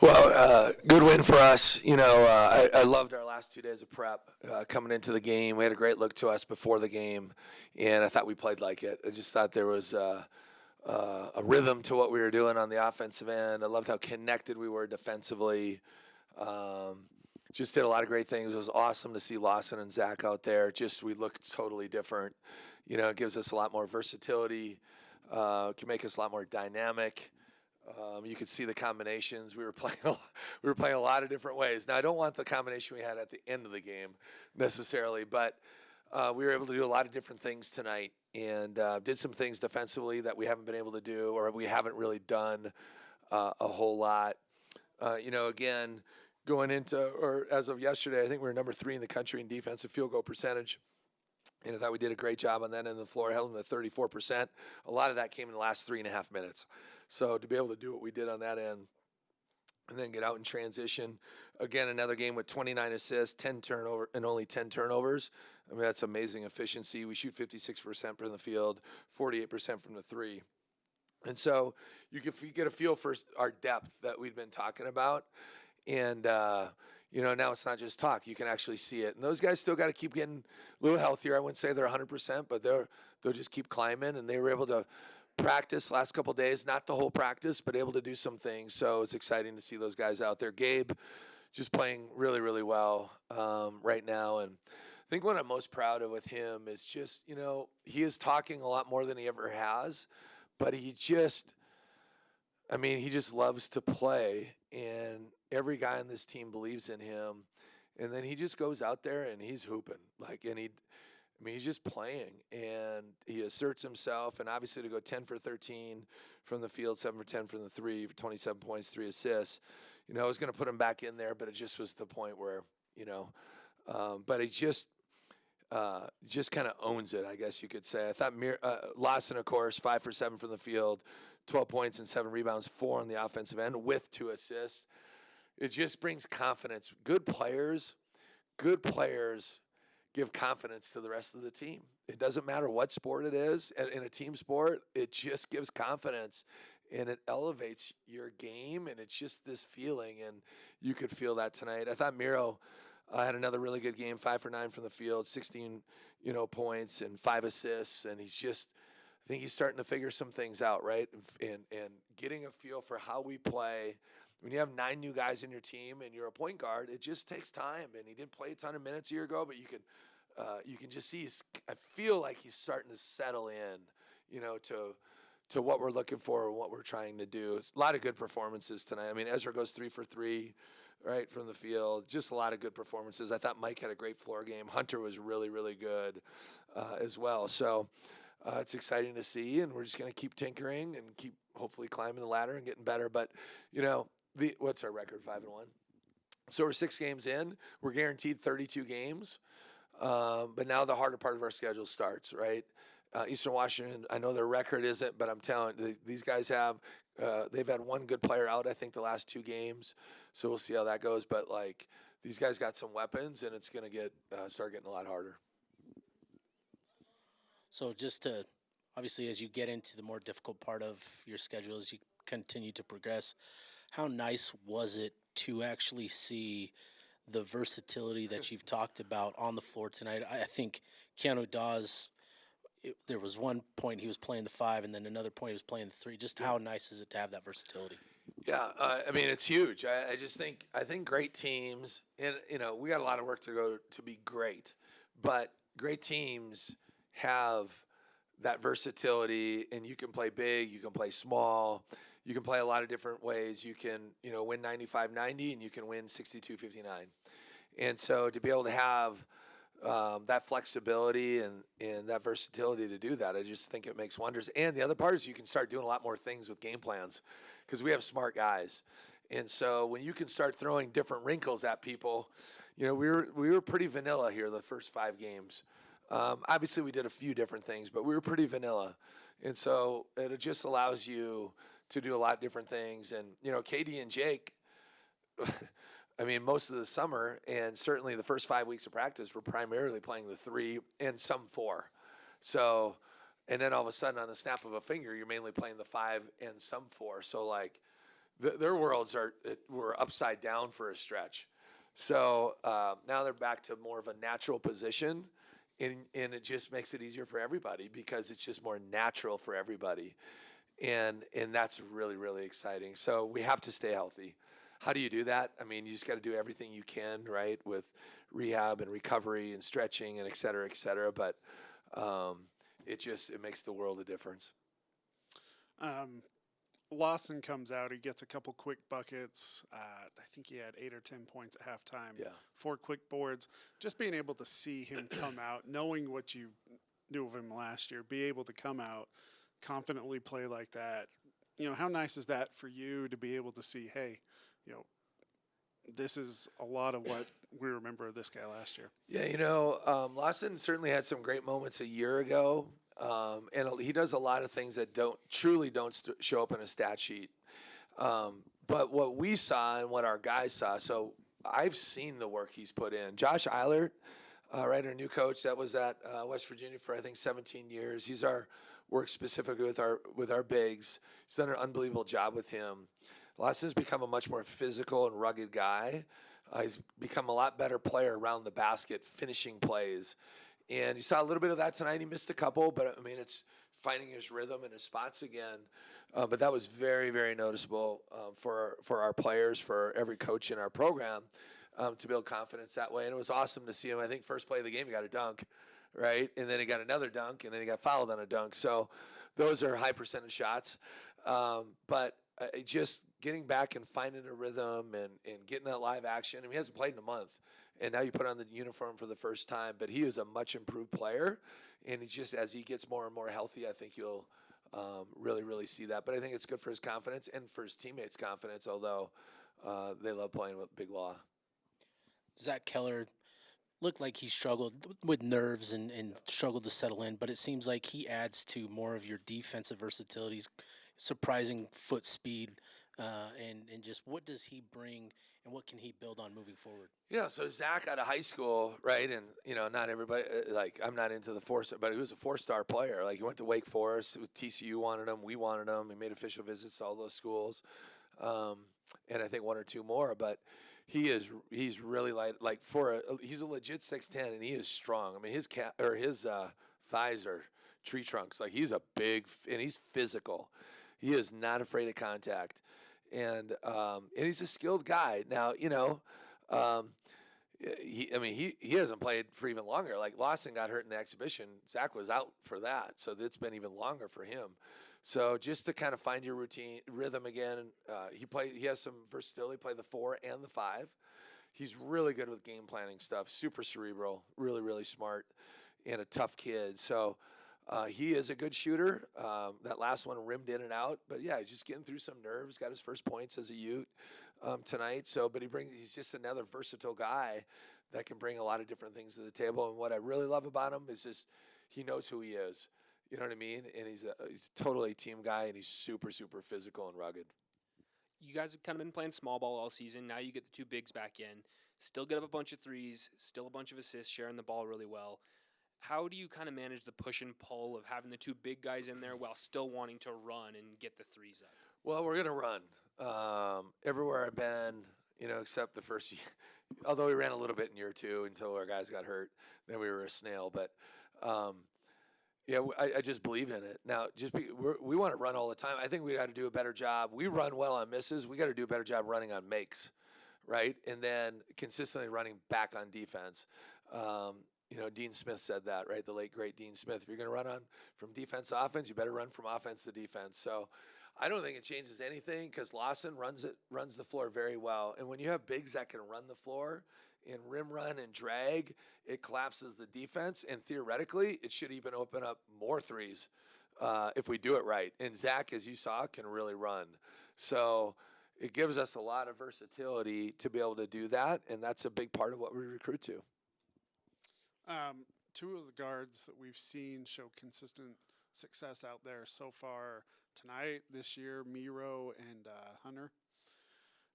Good win for us. I loved our last 2 days of prep coming into the game. We had a great look to us before the game, and I thought we played like it. I just thought there was a rhythm to what we were doing on the offensive end. I loved how connected we were defensively. Just did a lot of great things. It was awesome to see Lawson and Zach out there. We looked totally different. It gives us a lot more versatility. Can make us a lot more dynamic. You could see the combinations. We were playing a lot of different ways. Now, I don't want the combination we had at the end of the game necessarily, but we were able to do a lot of different things tonight and did some things defensively that we haven't been able to do or we haven't really done a whole lot. Again, going into or as of yesterday, I think we were number 3 in the country in defensive field goal percentage. And I thought we did a great job on that end of the floor, held them at 34%. A lot of that came in the last 3.5 minutes. So to be able to do what we did on that end and then get out in transition, again, another game with 29 assists, 10 turnover, and only 10 turnovers. I mean, that's amazing efficiency. We shoot 56% from the field, 48% from the three. And so you get a feel for our depth that we've been talking about. And, now it's not just talk. You can actually see it. And those guys still got to keep getting a little healthier. I wouldn't say they're 100%, but they'll just keep climbing. And they were able to practice last couple of days, not the whole practice, but able to do some things. So it's exciting to see those guys out there. Gabe just playing really, really well right now. And I think what I'm most proud of with him is just, he is talking a lot more than he ever has, but he just loves to play. And every guy on this team believes in him. And then he just goes out there and he's hooping. He's just playing, and he asserts himself. And obviously to go 10 for 13 from the field, 7 for 10 from the three, for 27 points, 3 assists, I was going to put him back in there, but it just was the point where, but he just kind of owns it, I guess you could say. I thought Lawson, of course, 5 for 7 from the field, 12 points and 7 rebounds, 4 on the offensive end with 2 assists. It just brings confidence. Good players give confidence to the rest of the team. It doesn't matter what sport it is. In a team sport, it just gives confidence, and it elevates your game, and it's just this feeling, and you could feel that tonight. I thought Miro had another really good game, 5 for 9 from the field, 16 points and 5 assists, and I think he's starting to figure some things out, right? And getting a feel for how we play. When you have 9 new guys in your team and you're a point guard, it just takes time. And he didn't play a ton of minutes a year ago, but you can just see. I feel like he's starting to settle in, to what we're looking for and what we're trying to do. It's a lot of good performances tonight. I mean, Ezra goes 3 for 3, right from the field. Just a lot of good performances. I thought Mike had a great floor game. Hunter was really, really good as well. So it's exciting to see, and we're just going to keep tinkering and keep hopefully climbing the ladder and getting better. But what's our record? 5-1. So we're 6 games in. We're guaranteed 32 games. But now the harder part of our schedule starts, right? Eastern Washington, I know their record isn't, but I'm telling you, these guys they've had one good player out, I think, the last 2 games. So we'll see how that goes. But, these guys got some weapons, and it's going to start getting a lot harder. So just to, obviously, as you get into the more difficult part of your schedule, as you continue to progress, how nice was it to actually see the versatility that you've talked about on the floor tonight? I think Keanu Dawes, there was one point he was playing the 5, and then another point he was playing the 3. Just how nice is it to have that versatility? Yeah, it's huge. I think great teams, and we got a lot of work to go to be great, but great teams have that versatility, and you can play big, you can play small, you can play a lot of different ways. You can, win 95-90, and you can win 62-59. And so to be able to have that flexibility and that versatility to do that, I just think it makes wonders. And the other part is you can start doing a lot more things with game plans because we have smart guys. And so when you can start throwing different wrinkles at people, we were pretty vanilla here the first 5 games. Obviously, we did a few different things, but we were pretty vanilla. And so it just allows you to do a lot of different things. And, Katie and Jake, most of the summer and certainly the first 5 weeks of practice were primarily playing the 3 and some 4. So, and then all of a sudden on the snap of a finger, you're mainly playing the 5 and some 4. So, their worlds were upside down for a stretch. So now they're back to more of a natural position, and it just makes it easier for everybody because it's just more natural for everybody, and that's really, really exciting. So we have to stay healthy. How do you do that? I mean, you just got to do everything you can, right, with rehab and recovery and stretching and et cetera, et cetera. But it makes the world a difference. Lawson comes out. He gets a couple quick buckets. I think he had 8 or 10 points at halftime. Yeah. 4 quick boards. Just being able to see him come out, knowing what you knew of him last year, be able to come out, confidently play like that. How nice is that for you to be able to see, hey, this is a lot of what we remember of this guy last year. Yeah, Lawson certainly had some great moments a year ago. And he does a lot of things that don't show up in a stat sheet. But what we saw and what our guys saw, so I've seen the work he's put in. Josh Eilert, right, our new coach that was at West Virginia for I think 17 years. He's our work specifically with our bigs. He's done an unbelievable job with him. Lawson's become a much more physical and rugged guy. He's become a lot better player around the basket, finishing plays. And you saw a little bit of that tonight. He missed a couple, but, I mean, it's finding his rhythm and his spots again. But that was very, very noticeable for our players, for every coach in our program, to build confidence that way. And it was awesome to see him. I think first play of the game, he got a dunk, right? And then he got another dunk, and then he got fouled on a dunk. So those are high percentage shots. But just getting back and finding a rhythm and getting that live action. I mean, he hasn't played in a month. And now you put on the uniform for the first time. But he is a much improved player. And he's just, as he gets more and more healthy, I think you'll really, really see that. But I think it's good for his confidence and for his teammates' confidence, although they love playing with Big Law. Zach Keller looked like he struggled with nerves and struggled to settle in, but it seems like he adds to more of your defensive versatilities, surprising foot speed, and just what does he bring and what can he build on moving forward? Yeah, so Zach out of high school, right, and, not everybody, like, I'm not into the four-star, but he was a four-star player. Like, he went to Wake Forest. TCU wanted him. We wanted him. He made official visits to all those schools, and I think one or two more. But he's really he's a legit 6'10", and he is strong. I mean, his thighs are tree trunks. Like, he's and he's physical. He is not afraid of contact. And he's a skilled guy. Now, he hasn't played for even longer. Like, Lawson got hurt in the exhibition. Zach was out for that, so it's been even longer for him. So just to kind of find your rhythm again. He has some versatility. Play the 4 and the 5. He's really good with game planning stuff. Super cerebral. Really, really smart, and a tough kid. So. He is a good shooter. That last one rimmed in and out. But, yeah, he's just getting through some nerves. Got his first points as a Ute tonight. But he's just another versatile guy that can bring a lot of different things to the table. And what I really love about him is just he knows who he is. You know what I mean? And he's totally a team guy, and he's super, super physical and rugged. You guys have kind of been playing small ball all season. Now you get the 2 bigs back in. Still get up a bunch of threes. Still a bunch of assists, sharing the ball really well. How do you kind of manage the push and pull of having the 2 big guys in there while still wanting to run and get the threes up? Well, we're going to run. Everywhere I've been, except the first year. Although we ran a little bit in year 2 until our guys got hurt. Then we were a snail. But, I just believe in it. Now, we want to run all the time. I think we got to do a better job. We run well on misses. We got to do a better job running on makes, right? And then consistently running back on defense. Dean Smith said that, right? The late, great Dean Smith. If you're going to run on from defense to offense, you better run from offense to defense. So I don't think it changes anything because Lawson runs the floor very well. And when you have bigs that can run the floor and rim run and drag, it collapses the defense. And theoretically, it should even open up more threes if we do it right. And Zach, as you saw, can really run. So it gives us a lot of versatility to be able to do that. And that's a big part of what we recruit to. 2 of the guards that we've seen show consistent success out there so far tonight, this year, Miro and Hunter.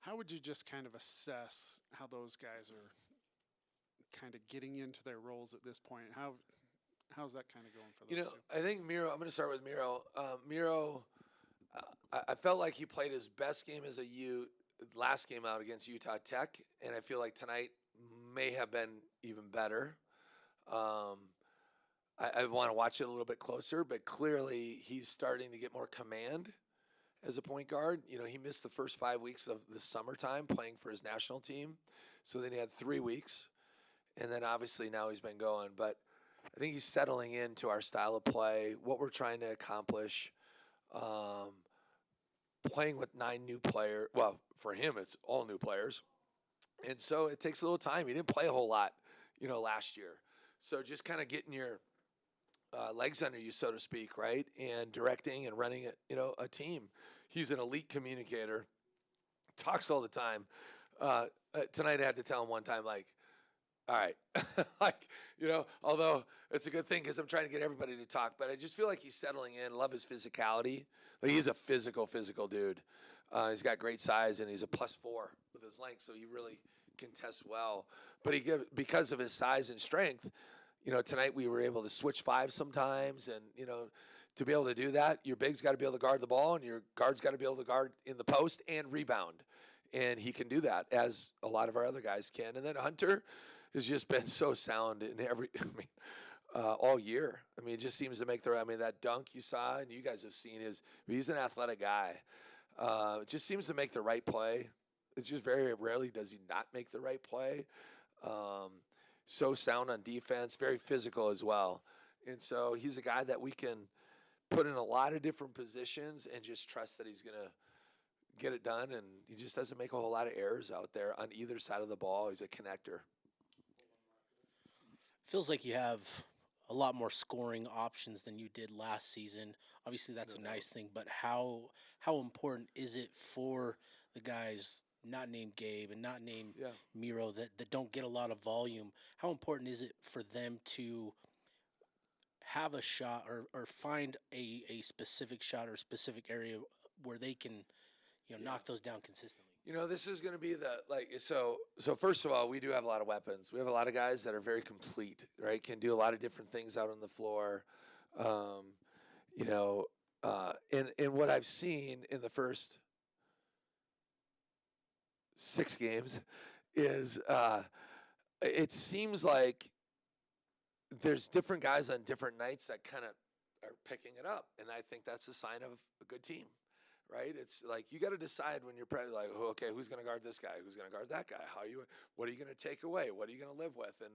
How would you just kind of assess how those guys are kind of getting into their roles at this point? How's that kind of going for those 2? I think Miro, I'm going to start with Miro. Miro I felt like he played his best game as a Ute last game out against Utah Tech, and I feel like tonight may have been even better. I want to watch it a little bit closer, but clearly he's starting to get more command as a point guard. You know, he missed the first 5 weeks of the summertime playing for his national team, so then he had 3 weeks, and then obviously now he's been going. But I think he's settling into our style of play, what we're trying to accomplish. Playing with 9 new players. Well, for him, it's all new players. And so it takes a little time. He didn't play a whole lot, last year. So just kind of getting your legs under you, so to speak, right? And directing and running, a team. He's an elite communicator. Talks all the time. Tonight I had to tell him one time, like, all right, although it's a good thing because I'm trying to get everybody to talk, but I just feel like he's settling in. Love his physicality. Like, he's a physical dude. He's got great size, and he's a +4 with his length, so he really contests well. But because of his size and strength, tonight we were able to switch 5 sometimes, and, to be able to do that, your big's got to be able to guard the ball, and your guard's got to be able to guard in the post and rebound. And he can do that, as a lot of our other guys can. And then Hunter has just been so sound in all year. It just seems to make that dunk you saw and you guys have seen he's an athletic guy. It just seems to make the right play. It's just very rarely does he not make the right play. So sound on defense, very physical as well. And so he's a guy that we can put in a lot of different positions and just trust that he's going to get it done. And he just doesn't make a whole lot of errors out there on either side of the ball. He's a connector. Feels like you have a lot more scoring options than you did last season. Obviously, that's a nice thing, but how important is it for the guys not named Gabe and not named Miro that don't get a lot of volume? How important is it for them to have a shot or find a specific shot or a specific area where they can knock those down consistently? This is going to be so first of all, we do have a lot of weapons. We have a lot of guys that are very complete, right? Can do a lot of different things out on the floor. And what I've seen in the first 6 games is it seems like there's different guys on different nights that kind of are picking it up. And I think that's a sign of a good team. Right? It's like you got to decide when you're like, okay, who's going to guard this guy? Who's going to guard that guy? What are you going to take away? What are you going to live with? And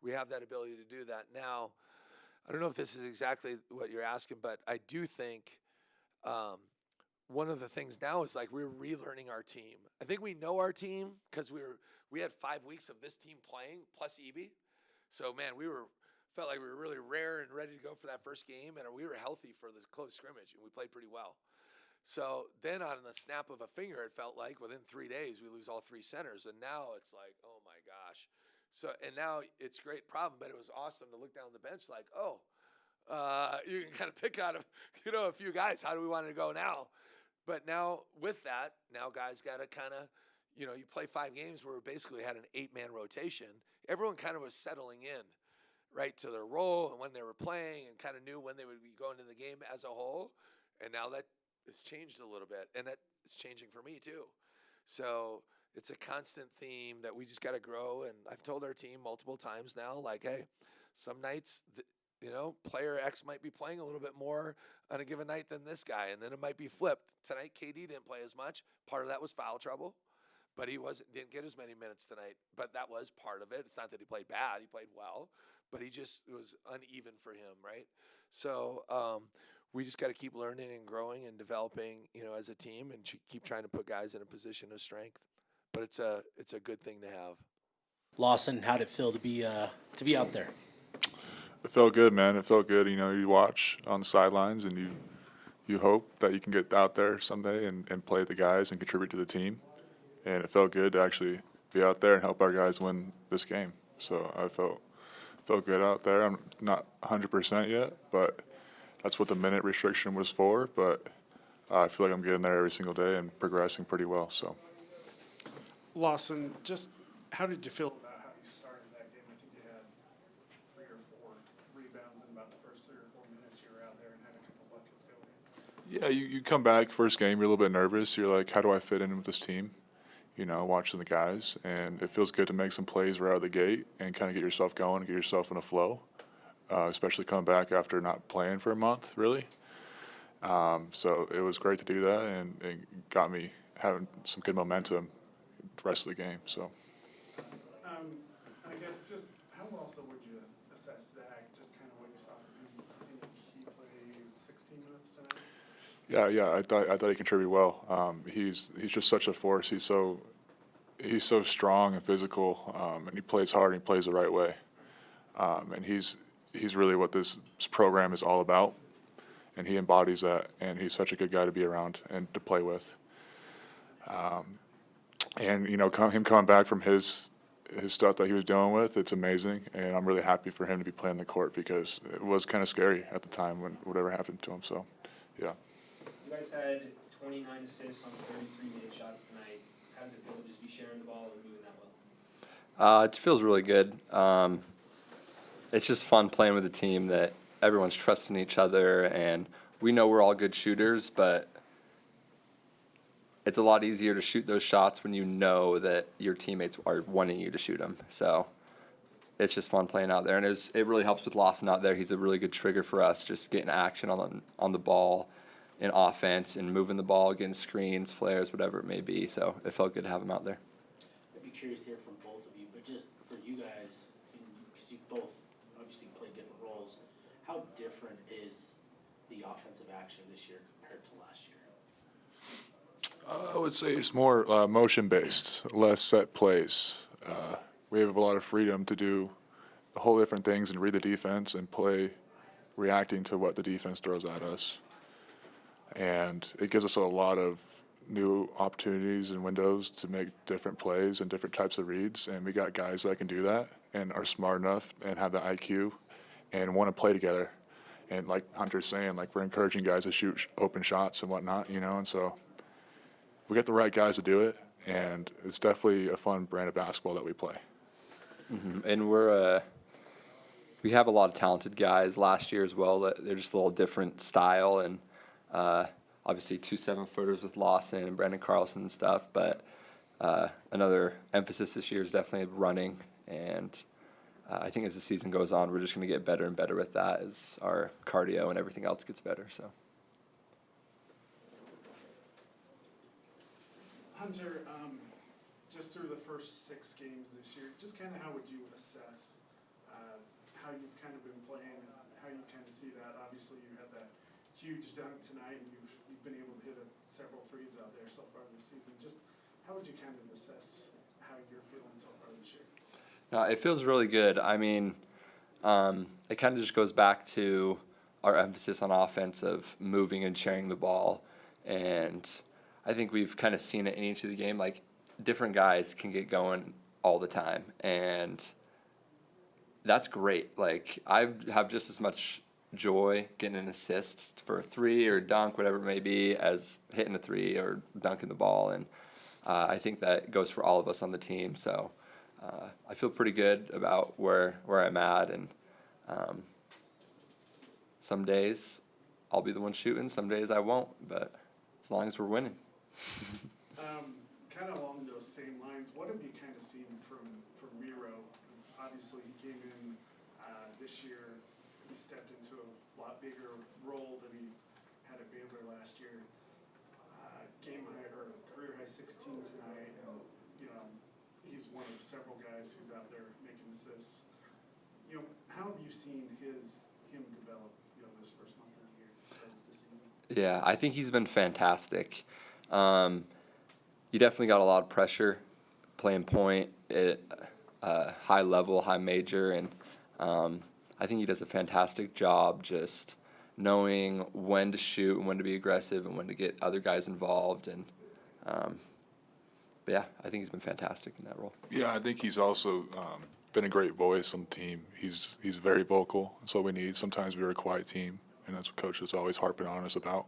we have that ability to do that now. I don't know if this is exactly what you're asking, but I do think one of the things now is like we're relearning our team. I think we know our team because we had 5 weeks of this team playing plus EB. So man, felt like we were really rare and ready to go for that first game, and we were healthy for the close scrimmage, and we played pretty well. So then on the snap of a finger, it felt like within 3 days we lose all 3 centers. And now it's like, oh my gosh. And now it's a great problem, but it was awesome to look down the bench like, you can kind of pick out a few guys. How do we want to go now? But now with that, now guys got to kind of, you play 5 games where we basically had an 8-man rotation. Everyone kind of was settling in, right, to their role and when they were playing and kind of knew when they would be going to the game as a whole. And now that it's changed a little bit, and that is changing for me too. So it's a constant theme that we just got to grow. And I've told our team multiple times now, like, hey, some nights, player X might be playing a little bit more on a given night than this guy, and then it might be flipped. Tonight, KD didn't play as much. Part of that was foul trouble, but he didn't get as many minutes tonight. But that was part of it. It's not that he played bad; he played well, but it was uneven for him, right? So. We just got to keep learning and growing and developing, as a team, and keep trying to put guys in a position of strength. But it's a good thing to have. Lawson, how'd it feel to be out there? It felt good, man. It felt good. You watch on the sidelines, and you hope that you can get out there someday and play with the guys and contribute to the team. And it felt good to actually be out there and help our guys win this game. So I felt good out there. I'm not 100% yet, but that's what the minute restriction was for, but I feel like I'm getting there every single day and progressing pretty well. So, Lawson, just how did you feel about how you started that game? I think you had 3 or 4 rebounds in about the first 3 or 4 minutes you were out there and had a couple buckets going. Yeah, you come back first game, you're a little bit nervous. You're like, how do I fit in with this team? You know, watching the guys, and it feels good to make some plays right out of the gate and kind of get yourself going, get yourself in a flow, especially coming back after not playing for a month, really. So it was great to do that, and it got me having some good momentum the rest of the game. So. I guess just how also would you assess Zach? Just kind of what you saw from him. I think he played 16 minutes tonight. Yeah. I thought he contributed well. He's just such a force. He's so strong and physical, and he plays hard and he plays the right way. And he's really what this program is all about, and he embodies that. And he's such a good guy to be around and to play with. And you know, him coming back from his stuff that he was dealing with, it's amazing, and I'm really happy for him to be playing the court because it was kind of scary at the time when whatever happened to him. So, yeah. You guys had 29 assists on 33 made shots tonight. How does it feel to just be sharing the ball and moving that well? It feels really good. It's just fun playing with a team that everyone's trusting each other, and we know we're all good shooters, but it's a lot easier to shoot those shots when you know that your teammates are wanting you to shoot them. So it's just fun playing out there, and it really helps with Lawson out there. He's a really good trigger for us, just getting action on the ball in offense and moving the ball, getting screens, flares, whatever it may be. So it felt good to have him out there. I'd be curious to hear from both of you, but just for you guys, because you both obviously play different roles, how different is the offensive action this year compared to last year? I would say it's more motion-based, less set plays. We have a lot of freedom to do a whole different things and read the defense and play reacting to what the defense throws at us. And it gives us a lot of new opportunities and windows to make different plays and different types of reads. And we got guys that can do that and are smart enough and have the IQ and want to play together. And like Hunter's saying, like we're encouraging guys to shoot open shots and whatnot, you know, and so we got the right guys to do it, and it's definitely a fun brand of basketball that we play. Mm-hmm. And we have a lot of talented guys last year as well. That they're just a little different style, and obviously 2 7-footers with Lawson and Brandon Carlson and stuff. But another emphasis this year is definitely running, and I think as the season goes on, we're just going to get better and better with that as our cardio and everything else gets better. So. Hunter, just through the first 6 games this year, just kind of how would you assess how you've kind of been playing, how you kind of see that? Obviously, you had that huge dunk tonight, and you've been able to hit several threes out there so far this season. Just how would you kind of assess how you're feeling so far this year? No, it feels really good. I mean, it kind of just goes back to our emphasis on offense of moving and sharing the ball, and I think we've kind of seen it in each of the game. Like, different guys can get going all the time, and that's great. Like, I have just as much joy getting an assist for a 3 or dunk, whatever it may be, as hitting a 3 or dunking the ball, and I think that goes for all of us on the team. So I feel pretty good about where I'm at, and some days I'll be the one shooting, some days I won't, but as long as we're winning. Kind of along those same lines, what have you kind of seen from Miro? Obviously, he came in this year. He stepped into a lot bigger role than he had at Baylor last year. Game high or career high 16 tonight, and you know he's one of several guys who's out there making assists. You know, how have you seen him develop? You know, this first month of the year of the season. Yeah, I think he's been fantastic. You definitely got a lot of pressure playing point at high level, high major, and I think he does a fantastic job just knowing when to shoot and when to be aggressive and when to get other guys involved. And but yeah, I think he's been fantastic in that role. Yeah, I think he's also been a great voice on the team. He's very vocal. That's what we need. Sometimes we're a quiet team, and that's what Coach is always harping on us about.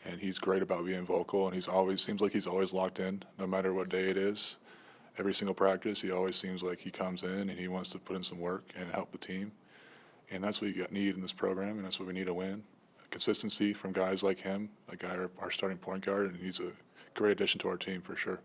And he's great about being vocal, and seems like he's always locked in, no matter what day it is. Every single practice, he always seems like he comes in and he wants to put in some work and help the team. And that's what you need in this program, and that's what we need to win. consistency from guys like him, our starting point guard, and he's a great addition to our team for sure.